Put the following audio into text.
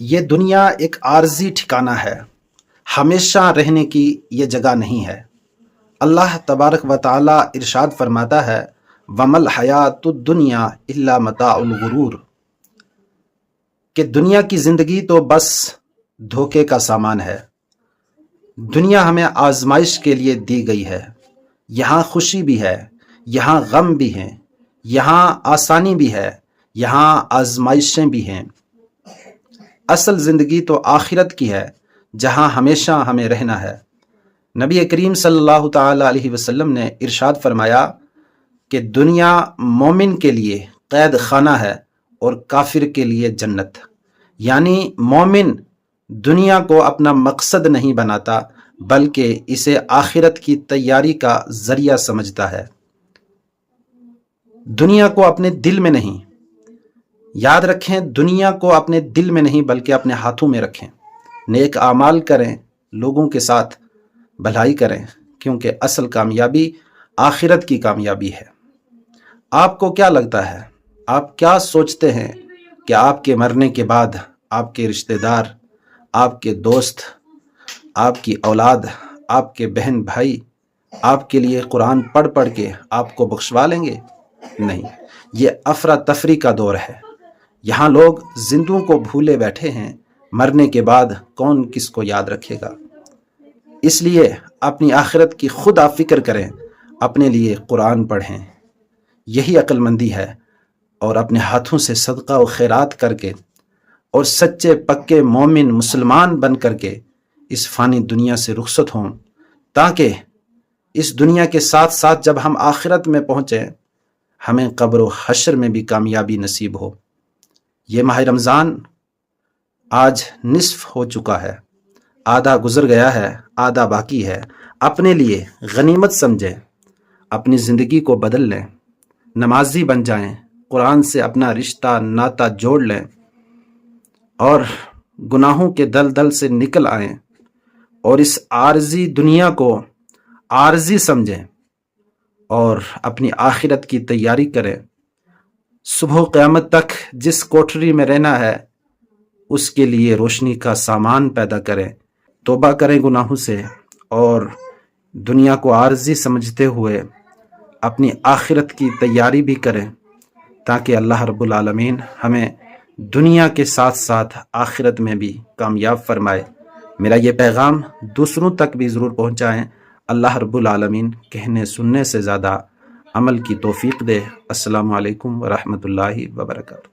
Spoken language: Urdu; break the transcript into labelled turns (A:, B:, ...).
A: یہ دنیا ایک عارضی ٹھکانہ ہے، ہمیشہ رہنے کی یہ جگہ نہیں ہے۔ اللہ تبارک و تعالی ارشاد فرماتا ہے وَمَا الْحَيَاةُ الدُّنْيَا إِلَّا مَتَاعُ الْغُرُورِ، کہ دنیا کی زندگی تو بس دھوکے کا سامان ہے۔ دنیا ہمیں آزمائش کے لیے دی گئی ہے، یہاں خوشی بھی ہے، یہاں غم بھی ہیں، یہاں آسانی بھی ہے، یہاں آزمائشیں بھی ہیں۔ اصل زندگی تو آخرت کی ہے، جہاں ہمیشہ ہمیں رہنا ہے۔ نبی کریم صلی اللہ تعالی علیہ وسلم نے ارشاد فرمایا کہ دنیا مومن کے لیے قید خانہ ہے اور کافر کے لیے جنت۔ یعنی مومن دنیا کو اپنا مقصد نہیں بناتا، بلکہ اسے آخرت کی تیاری کا ذریعہ سمجھتا ہے۔ دنیا کو اپنے دل میں نہیں، یاد رکھیں، دنیا کو اپنے دل میں نہیں بلکہ اپنے ہاتھوں میں رکھیں۔ نیک اعمال کریں، لوگوں کے ساتھ بھلائی کریں، کیونکہ اصل کامیابی آخرت کی کامیابی ہے۔ آپ کو کیا لگتا ہے، آپ کیا سوچتے ہیں کہ آپ کے مرنے کے بعد آپ کے رشتہ دار، آپ کے دوست، آپ کی اولاد، آپ کے بہن بھائی آپ کے لیے قرآن پڑھ پڑھ کے آپ کو بخشوا لیں گے؟ نہیں، یہ افراتفری کا دور ہے۔ یہاں لوگ زندوں کو بھولے بیٹھے ہیں، مرنے کے بعد کون کس کو یاد رکھے گا؟ اس لیے اپنی آخرت کی خود آپ فکر کریں، اپنے لیے قرآن پڑھیں، یہی عقل مندی ہے۔ اور اپنے ہاتھوں سے صدقہ و خیرات کر کے اور سچے پکے مومن مسلمان بن کر کے اس فانی دنیا سے رخصت ہوں، تاکہ اس دنیا کے ساتھ ساتھ جب ہم آخرت میں پہنچیں ہمیں قبر و حشر میں بھی کامیابی نصیب ہو۔ یہ ماہ رمضان آج نصف ہو چکا ہے، آدھا گزر گیا ہے، آدھا باقی ہے۔ اپنے لیے غنیمت سمجھیں، اپنی زندگی کو بدل لیں، نمازی بن جائیں، قرآن سے اپنا رشتہ ناتا جوڑ لیں اور گناہوں کے دلدل سے نکل آئیں، اور اس عارضی دنیا کو عارضی سمجھیں اور اپنی آخرت کی تیاری کریں۔ صبح قیامت تک جس کوٹھری میں رہنا ہے اس کے لیے روشنی کا سامان پیدا کریں، توبہ کریں گناہوں سے، اور دنیا کو عارضی سمجھتے ہوئے اپنی آخرت کی تیاری بھی کریں، تاکہ اللہ رب العالمین ہمیں دنیا کے ساتھ ساتھ آخرت میں بھی کامیاب فرمائے۔ میرا یہ پیغام دوسروں تک بھی ضرور پہنچائیں۔ اللہ رب العالمین کہنے سننے سے زیادہ عمل کی توفیق دے۔ السلام علیکم ورحمۃ اللہ وبرکاتہ۔